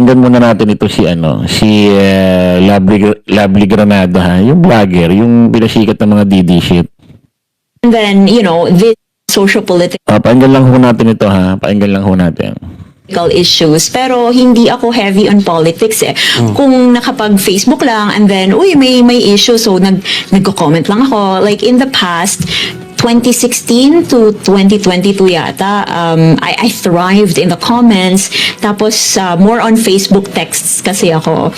Pakinggan muna natin ito si Lovely Granada, ha, yung vlogger, yung pinasikat ng mga DD shit. And then, this socio-political Pakinggan lang ho natin ito, ha. Pakinggan lang ho natin. issues, pero hindi ako heavy on politics eh. Kung nakapag-Facebook lang and then, may issue, so nagko-comment lang ako. Like in the past, 2016 to 2022 yata, I thrived in the comments. Tapos, more on Facebook texts kasi ako.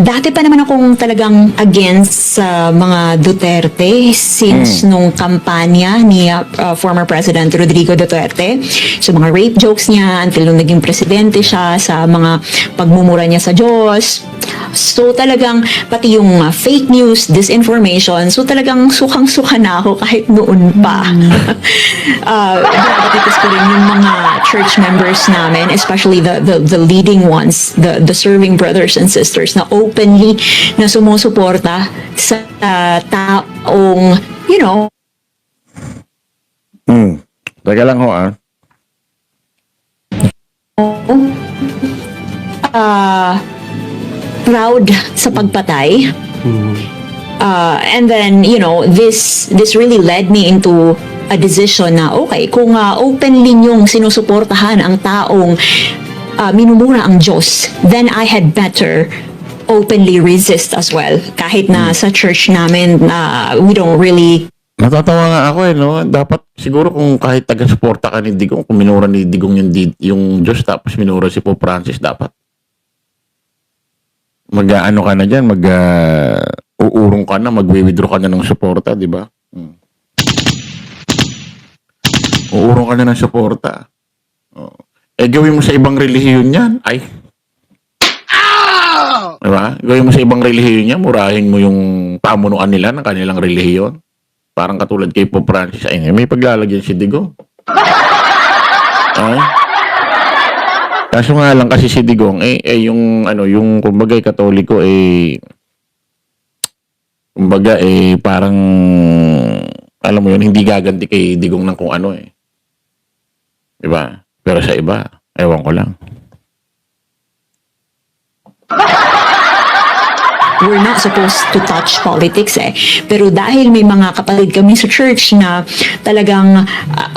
Dati pa naman akong talagang against mga Duterte since nung kampanya ni former President Rodrigo Duterte. So, mga rape jokes niya until nung naging presidente siya, sa mga pagmumura niya sa Diyos. So, talagang pati yung fake news, disinformation, so talagang sukang-suka na ako kahit noon pa. Binabatikos ko rin yung mga church members namin, especially the leading ones, the serving brothers and sisters na openly na sumusuporta sa taong, Teka lang ho, proud sa pagpatay. And then, this really led me into a decision na, okay, kung openly niyong sinusuportahan ang taong minumura ang Diyos, then I had better openly resist as well. Kahit na sa church namin, we don't really... Natatawa nga ako no? Dapat siguro kung kahit taga-suporta ka ni Digong, kung minura ni Digong yung Diyos tapos minura si Pope Francis, dapat mag-ano ka na dyan, uurong ka na, mag-withdraw ka na ng suporta, di ba? Uurong ka na ng suporta. Gawin mo sa ibang relihiyon yan. Ay. Diba? Gawin mo sa ibang relihiyon yan, murahin mo yung pamunuan nila ng kanilang relihiyon. Parang katulad kay Pope Francis. Ay, may paglalagyan si Digong. Ay. Kaso nga lang kasi si Digong, yung kumbaga Katoliko, kumbaga parang, alam mo yun, hindi gaganti kay Digong ng kung ano Diba? Pero sa iba, ewan ko lang. We're not supposed to touch politics Pero dahil may mga kapatid kami sa church na talagang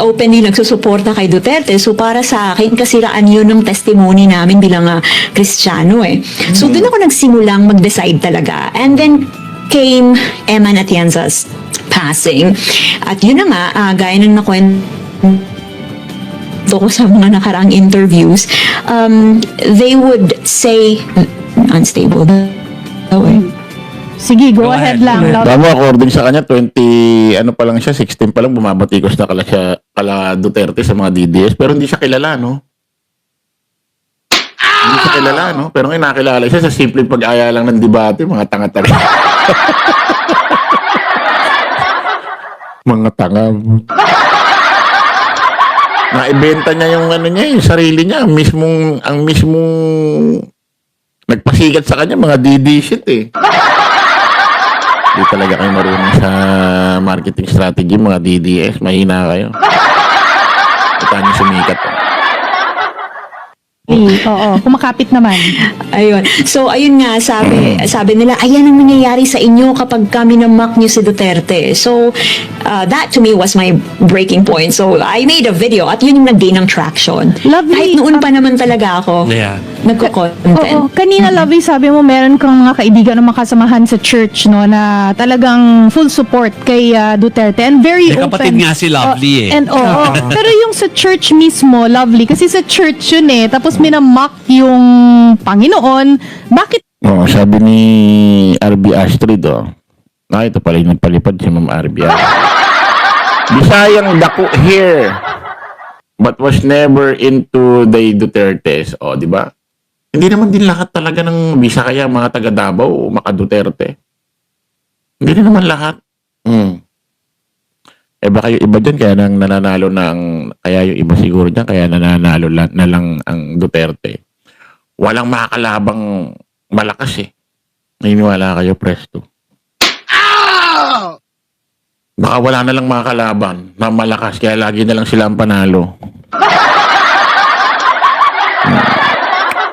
openly nagsusuporta kay Duterte, so para sa akin, kasiraan yun ng testimony namin bilang Kristiyano So doon ako nagsimulang mag-decide talaga. And then came Emma Atienza's passing. At yun na nga, gaya ng nakwento ko sa mga nakaraang interviews, they would say unstable. Sige, go ahead lang. Tama, according sa kanya, 20, pa lang siya, 16 pa lang, bumabatikos na kala Duterte sa mga DDS, pero hindi siya kilala, no? Hindi siya kilala, no? Pero ngayon nakilala siya sa simpleng pag-aya lang ng debate, mga tanga-tanga. Mga tanga. Naibenta niya yung yung sarili niya, ang mismong nagpasikat sa kanya, mga DD shit Hindi talaga kayo marunong sa marketing strategy, mga DDS. Mahina kayo. Ito niyo sumikat. Oo, kumakapit naman. Ayun. So, ayun nga, sabi nila, ayan ang nangyayari sa inyo kapag kami na-mock nyo si Duterte. So, that to me was my breaking point. So, I made a video at yun yung nag-gain ng traction. Lovely. Kahit noon pa naman talaga ako nagko-content. Oo, kanina Lovely, sabi mo meron kang mga kaibigan na makasamahan sa church, no, na talagang full support kay Duterte and very May open. kapatid nga si Lovely Pero yung sa church mismo, Lovely, kasi sa church yun tapos minamock yung Panginoon, bakit? Sabi ni RB Astrid, ito pala yung nagpalipad si Ma'am RB Bisayang dako here, but was never into the Dutertes. Di ba? Hindi naman din lahat talaga ng Bisaya, mga taga Davao, maka Duterte. Hindi na naman lahat. Baka yung iba dyan, kaya nang nananalo kaya yung iba siguro dyan, kaya nananalo na lang ang Duterte. Walang makakalabang malakas Naniniwala kayo, Presto. Baka wala na lang makakalaban na malakas, kaya lagi na lang sila ang panalo.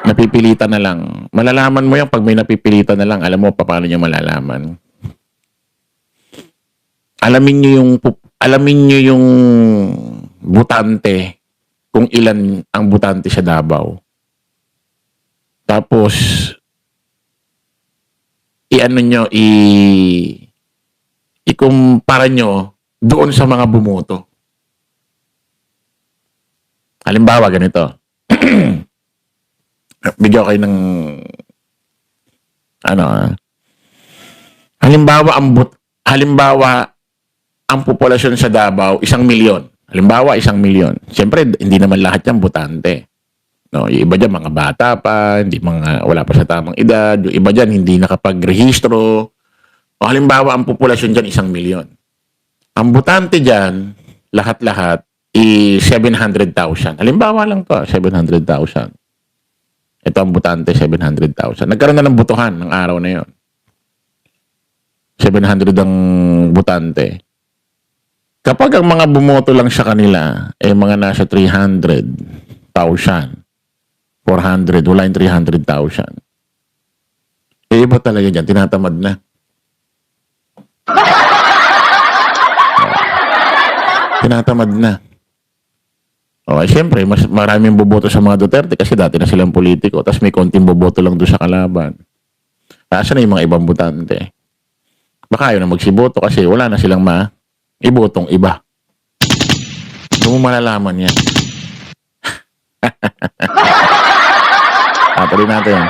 napipilitan na lang. Malalaman mo yan pag may napipilitan na lang. Alam mo paano nyo malalaman. Alamin nyo yung butante, kung ilan ang butante sa Davao. Tapos, ikumpara nyo doon sa mga bumoto. Halimbawa, ganito. Bigyan ko kayo ng halimbawa ang populasyon sa Davao 1,000,000. Halimbawa 1,000,000. Siyempre hindi naman lahat yan botante. No, yung iba diyan mga bata pa, wala pa sa tamang edad, yung iba diyan hindi nakapagrehistro. O halimbawa ang populasyon diyan 1,000,000. Ang botante diyan lahat-lahat 700,000. Halimbawa lang to, 700,000. Ito ang botante, 700,000. Nagkaroon na ng botohan ng araw na yon. 700 ang botante. Kapag ang mga bumoto lang sa kanila, mga nasa 300,000, 400, wala yung 300,000. Iba talaga dyan, tinatamad na. Tinatamad na. Siyempre, mas maraming boboto sa mga Duterte kasi dati na silang politiko, tapos may konting boboto lang doon sa kalaban. Asa na yung mga ibang botante? Baka ayaw na magsiboto kasi wala na silang ibotong iba. Kung mo malalaman yan. Tuloy natin.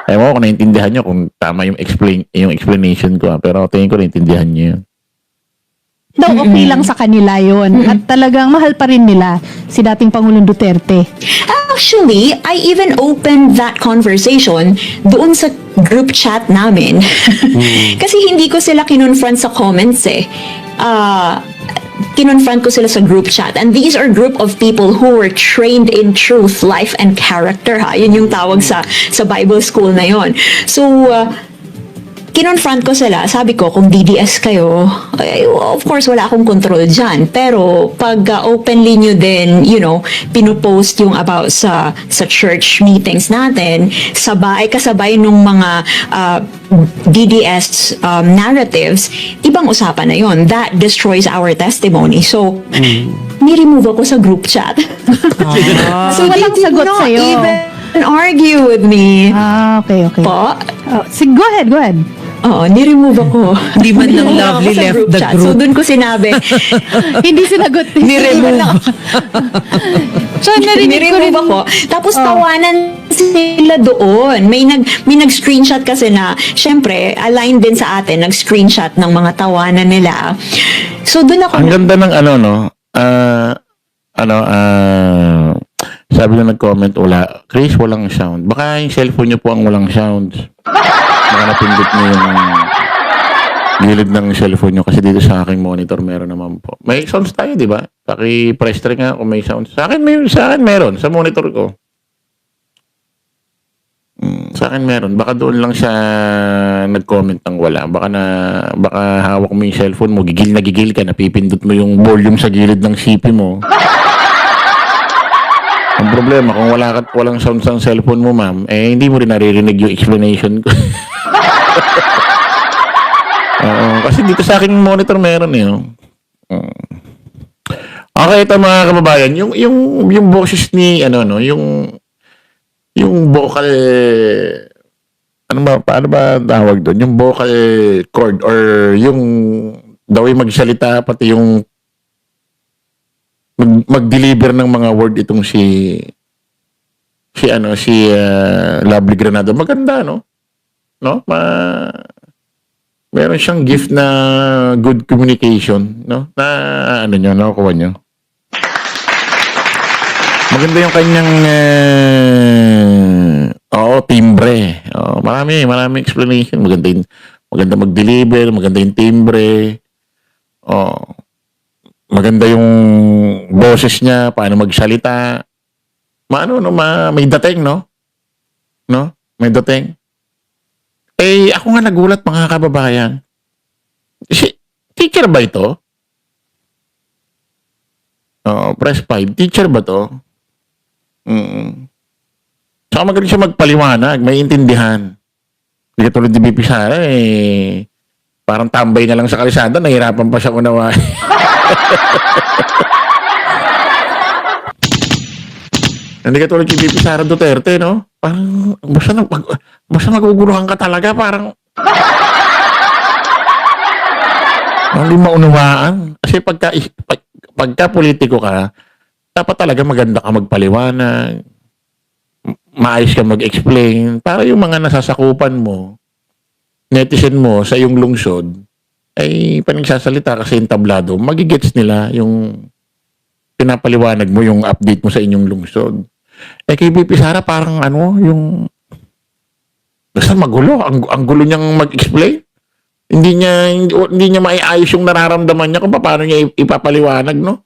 Ewan ko kung naintindihan nyo kung tama yung explanation ko. Pero tingin ko naintindihan nyo yun. Daw okay lang sa kanila yon at talagang mahal pa rin nila si dating Pangulong Duterte. Actually, I even opened that conversation doon sa group chat namin. Kasi hindi ko sila kinonfront sa comments kinonfront ko sila sa group chat. And these are group of people who were trained in truth, life, and character. Yun yung tawag sa Bible school na yon. So, kinonfront ko sila, sabi ko, kung DDS kayo, of course, wala akong control dyan. Pero, pag openly nyo din, pinupost yung about sa church meetings natin, kasabay nung mga DDS narratives, ibang usapan na yon. That destroys our testimony. So, ni-remove ako sa group chat. So, walang sagot sa'yo. Even argue with me. Okay. Po? Go ahead. Oo, ni-remove ako. Di man lang Ni-remove Lovely ako sa left the chat. group. So, dun ko sinabi, Hindi sinagot. Ni-remove. So, narinig ko rin. ni-remove ako. Tapos, tawanan sila doon. May nag-screenshot kasi na, syempre, aligned din sa atin, nag-screenshot ng mga tawanan nila. So, dun ako, Ang ganda ng sabi na nag-comment, Chris, walang sound. Baka yung cellphone nyo po ang walang sounds. Baka napindot nyo yung gilid ng cellphone nyo kasi dito sa aking monitor meron naman po. May sounds tayo, di ba? Paki-press try nga kung may sounds. Sa akin meron. Sa monitor ko. Sa akin meron. Baka doon lang siya nag-comment ng wala. Baka hawak mo yung cellphone mo, gigil na gigil ka, napipindot mo yung volume sa gilid ng CP mo. Ang problema, kung walang sound sa cellphone mo, ma'am, hindi mo rin naririnig yung explanation ko. Kasi dito sa aking monitor meron Okay, ito mga kababayan, yung boses ni, yung vocal, paano ba tawag doon? Yung vocal cord or yung daw ay magsalita, pati yung mag-deliver ng mga word itong si Lovely Granado. Maganda, no? Meron siyang gift na good communication, no? Na nakukuha nyo. Maganda yung kanyang timbre. Marami explanation. Maganda mag-deliver, maganda yung timbre. Maganda yung boses niya, paano magsalita. May dating, no? May dating. Ako nga nagulat, mga kababayan. Teacher ba ito? Press 5. Teacher ba to? Saka magaling siya magpaliwanag, may intindihan. Hindi katulad ni BP Sara, parang tambay na lang sa kalsada, nahirapan pa siya unawain. Hindi katulad kay BP Sara Duterte, no? Parang, basta maguguluhan ka talaga, parang, hindi maunawaan. Kasi pagka politiko ka, dapat talaga maganda ka magpaliwanag, maayos ka mag-explain, para yung mga nasasakupan mo, netizen mo sa iyong lungsod, ay panagsasalita kasi yung tablado, magigets nila yung pinapaliwanag mo, yung update mo sa inyong lungsod. Kay BP Sara, parang yung basta magulo, ang gulo niyang mag-explain. Hindi niya maiayos yung nararamdaman niya kung paano niya ipapaliwanag, no?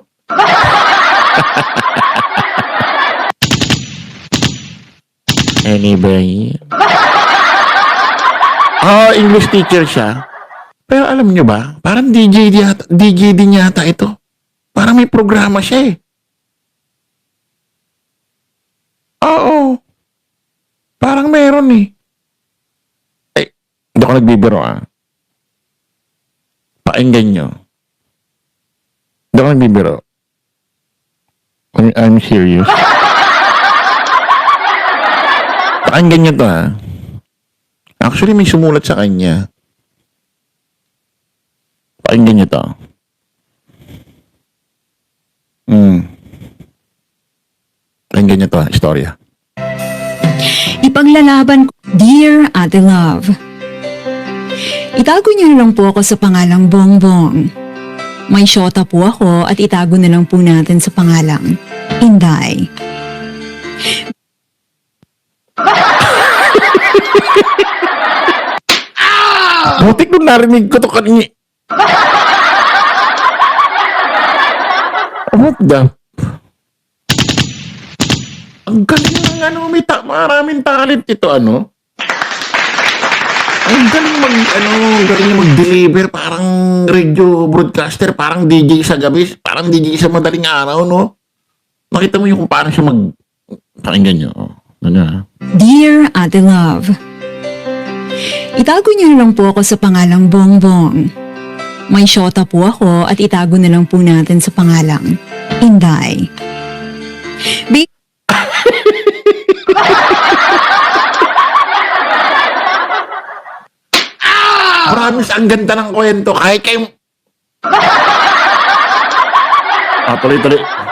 Anyway. English teacher siya. Pero alam niyo ba, parang DJ din yata ito. Parang may programa siya eh. Oo. Parang meron eh. Hindi ako nagbibiro Pakinggan nyo. Hindi ako nagbibiro. I'm serious. Pakinggan nyo to Actually, may sumulat sa kanya. Pakinggan nyo to. Pakinggan nyo to, istorya. Ipaglalaban ko, Dear Ate Love, itago niyo na lang po ako sa pangalang Bongbong. May syota po ako at itago na lang po natin sa pangalang Inday. Butik nung narinig ko to kanina. What the? Ang galing ng maraming talent ito, Ang galing galing mag-deliver, parang radio broadcaster, parang DJ sa gabi, parang DJ sa madaling araw, no? Nakita mo yung kung paano siya pakinggan nyo. Dear Ate Love, itago niyo na lang po ako sa pangalang Bongbong. May syota po ako at itago na lang po natin sa pangalang Inday. Promise, ang ganda ng kwento. Kahit kayo...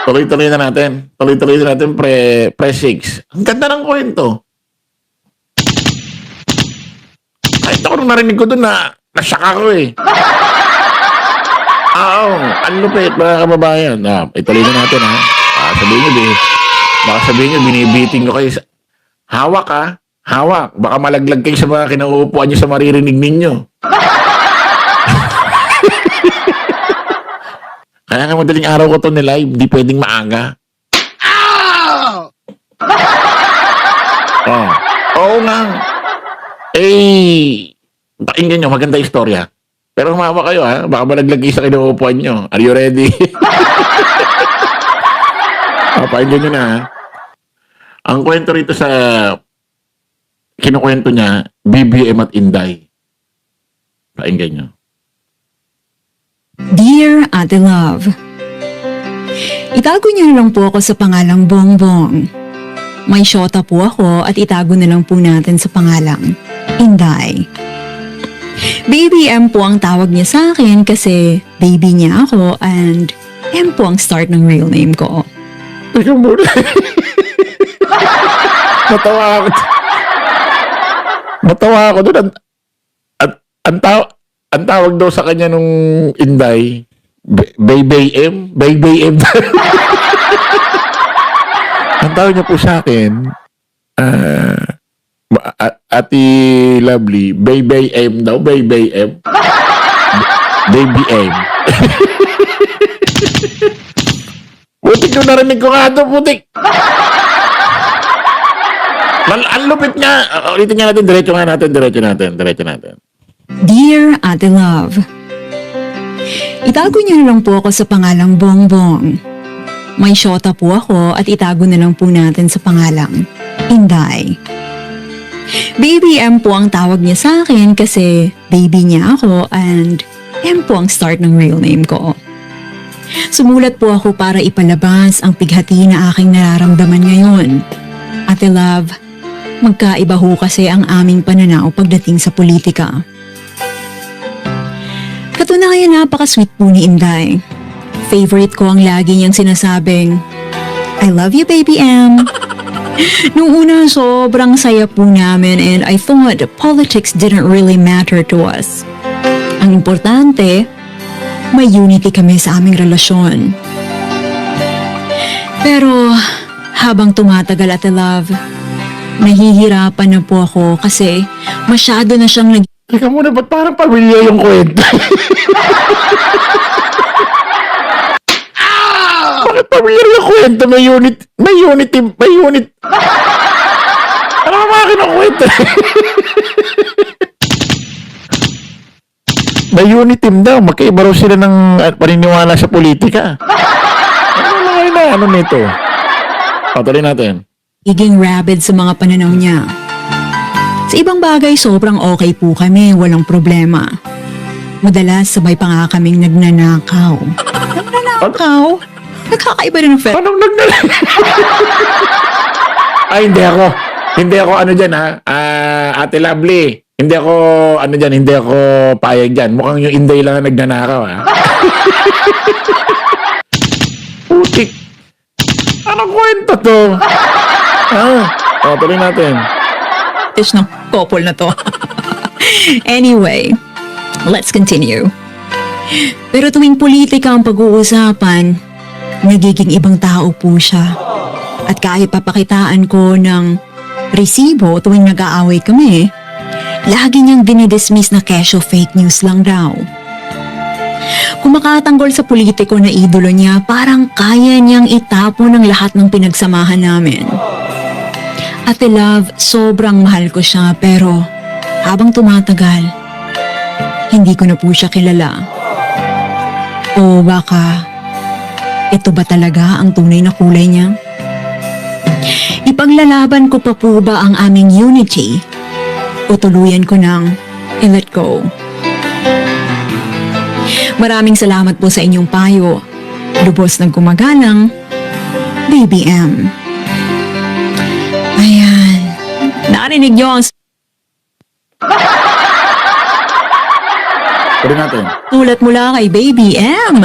Tuloy-tuloy na natin. Tuloy-tuloy na natin pre 6. Ang ganda ng kwento. Kahit ako nung narinig ko doon nasyak ako Oo, ang lupit mga kababayan. Ituloy na natin Baka sabihin nyo, binibiting ko kayo. Hawak Hawak. Baka malaglag kayo sa mga kinauupuan nyo sa maririnig ninyo. Kaya nga madaling araw ko to nilive, di pwedeng maaga. Oo nga. Pakinggan nyo, maganda istorya. Pero humawa kayo baka malaglag kayo sa kinauupuan nyo. Are you ready? Pakinggan nyo na Ang kwento rito sa kinukwento niya, BBM at Inday. Pakinggan nyo. Dear Ate Love, itago niyo na lang po ako sa pangalang Bongbong. May syota po ako at itago na lang po natin sa pangalang Inday. Baby M po ang tawag niya sa akin kasi baby niya ako and M po ang start ng real name ko. Teka muna. Natawa ako doon. Ang tawag daw sa kanya nung Inday, Baby M. Ang tawag niya po sa akin, Ate Lovely, Baby M daw, Baby M. Baby M. Putik nung narinig ko nga ito, putik. Ang lupit nga. Ulitin nga natin, diretso natin. Dear Ate Love, itago niyo na lang po ako sa pangalang Bongbong. May syota po ako at itago na lang po natin sa pangalang Inday. Baby M po ang tawag niya sa akin kasi baby niya ako and M po ang start ng real name ko. Sumulat po ako para ipalabas ang pighati na aking nararamdaman ngayon. Ate Love, magkaiba ho kasi ang aming pananaw pagdating sa politika. Katunayan napaka-sweet po ni Inday. Favorite ko ang lagi niyang sinasabing, I love you, baby M. Nung una, sobrang saya po namin and I thought politics didn't really matter to us. Ang importante, may unity kami sa aming relasyon. Pero habang tumatagal, Ate Love, nahihirapan na po ako kasi masyado na siyang Teka muna, ba't parang pamilya yung kwento? Bakit pamilya yung kwento? May unit. Ano ba mga kinukwento? May unit team daw. Magkaiba raw sila ng paniniwala sa politika. Ano nito? Patuloy natin. iging rabid sa mga pananaw niya. Sa ibang bagay, sobrang okay po kami, walang problema. Madalas, sabay pa nga kaming nagnanakaw. Nagnanakaw? Nagkakaiba rin ang fel. Anong Ay, hindi ako. Hindi ako ano dyan, ha? Ate Lovely. Hindi ako, hindi ako payag dyan. Mukhang yung Inday lang ang nagnanakaw, ha? Putik. Anong kwento to? Tuloy natin. Ish ng couple na to. Anyway, let's continue. Pero tuwing politika ang pag-uusapan, nagiging ibang tao po siya. At kahit papakitaan ko ng resibo tuwing nag-aaway kami, lagi niyang dinidismiss na kesyo fake news lang daw. Kung makatanggol sa politiko na idolo niya, parang kaya niyang itapon ang lahat ng pinagsamahan namin. Ate Love, sobrang mahal ko siya pero habang tumatagal, hindi ko na po siya kilala. O baka, ito ba talaga ang tunay na kulay niya? Ipaglalaban ko pa po ba ang aming unity? O tuluyan ko nang i-let go? Maraming salamat po sa inyong payo. Lubos ng gumagalang, Baby M. Ayan. Narinig niyo ang Tuloy natin. sulat mula kay Baby M.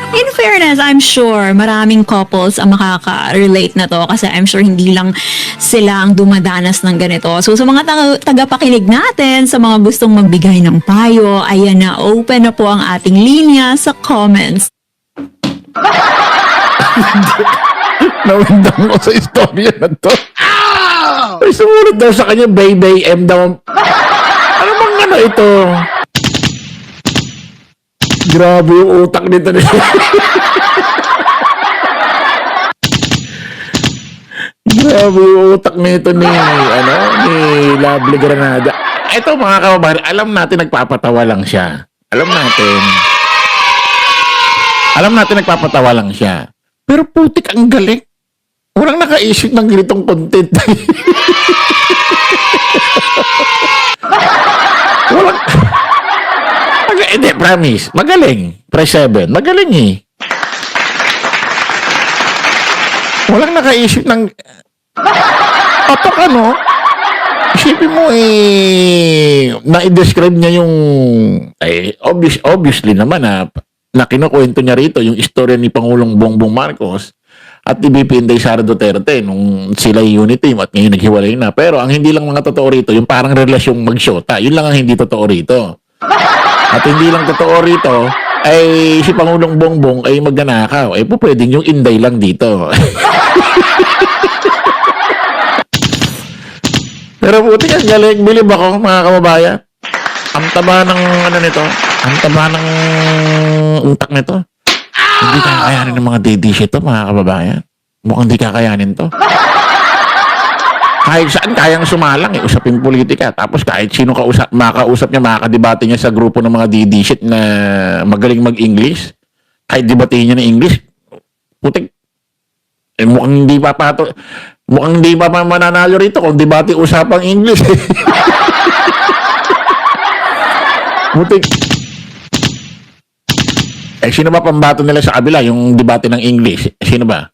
In fairness, I'm sure maraming couples ang makaka-relate na to kasi I'm sure hindi lang sila ang dumadanas ng ganito. So sa mga tagapakinig natin, sa mga gustong magbigay ng payo, ayan na, open na po ang ating linya sa comments. Nawindang ko sa istorya na to. Ay, sumunod daw sa kanya, Baby M daw. Ano bang ito? Grabe yung utak nito. Grabe yung utak nito ni Lovely Granada. Ito mga kababayan, alam natin nagpapatawa lang siya. Alam natin nagpapatawa lang siya. Pero putik ang galing. Walang naka-isip ng ganitong content. Walang... Hindi, promise. Magaling. Press 7. Magaling eh. Walang naka-isip ng... Patok ano? Isipin mo na-describe niya yung... obviously naman na kinukwento niya rito yung istorya ni Pangulong Bongbong Marcos at ni VP Inday Sara Duterte nung sila yung unit team at ngayon naghiwalay na. Pero ang hindi lang mga totoo rito, yung parang relasyong magsyota, yun lang ang hindi totoo rito. At hindi lang totoo rito, ay si Pangulong Bongbong ay magnanakaw. Po pwedeng yung Inday lang dito. Pero buti ang galing, bilib ako mga kababayan. Ang taba ng nito, ang taba ng utak nito. Hindi kakayanin ng mga DDC ito, mga kababayan. Mukhang hindi kakayanin to. Kahit saan, kayang sumalang usapin politika. Tapos kahit sino makausap niya, makakadebate niya sa grupo ng mga DDC na magaling mag-English. Kahit debatehin niya ng English, putik. Mukhang hindi papato. Mukhang di pa mananalo rito kung debate usapang English. Butik. Sino ba pambato nila sa kabila? Yung debate ng English. Sino ba?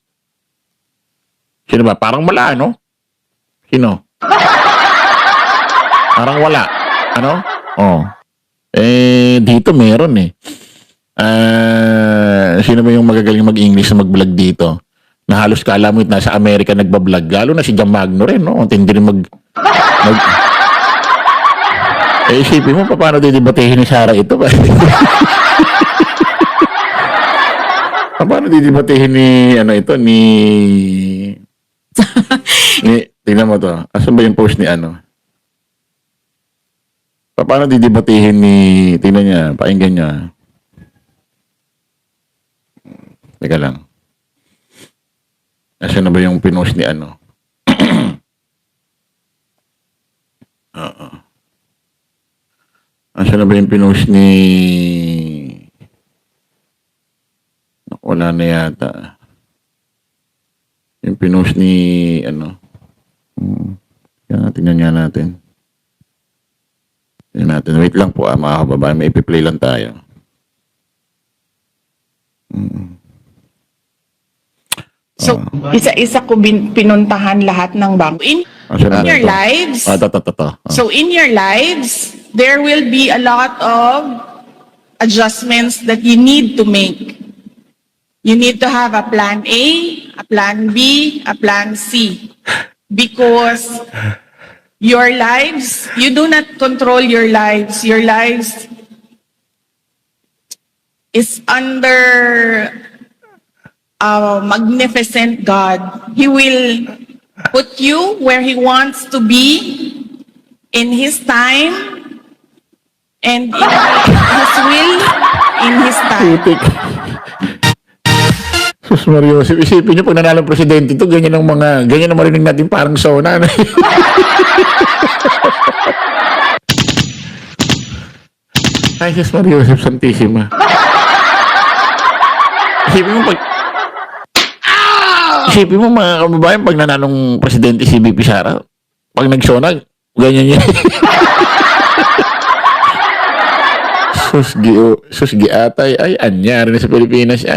Sino ba? Parang wala, no? Sino? Parang wala. Ano? Oh. Dito meron eh. Sino ba yung magagaling mag-English na mag-vlog dito? Na halos kala mo nasa Amerika nagbablog. Lalo na si Jam Magno rin, no? Tindi rin isipin mo, paano didebatehin ni Sarah ito ba? Paano didebatehin ni, tingnan mo to. Asan ba yung post ni Paano didebatehin ni, tingnan niya, pakinggan niya. Teka lang. Asan na ba yung pinost ni Asan na ba yung pinost ni... Wala na yata. Yung pinost ni... Tingnan nga natin. Tingnan natin. Wait lang po mga kababayan. May ipi-play lang tayo. So, isa-isa ko pinuntahan lahat ng bangko. In your lives, so in your lives, there will be a lot of adjustments that you need to make. You need to have a plan A, a plan B, a plan C. Because your lives, you do not control your lives. Your lives is under a magnificent God. He will put you where He wants to be in His time and in His will in His time. Sus Mario, isipin niyo pag nanalo ang presidente ito, ganyan ang marinig natin parang sauna. Ay, Sus Mario, Santissima. Isipin mo mga kababayan, pag nanalong presidente si BP Sara, pag nagsona, ganyan niya. Susgi atay, ay, anyari na sa Pilipinas.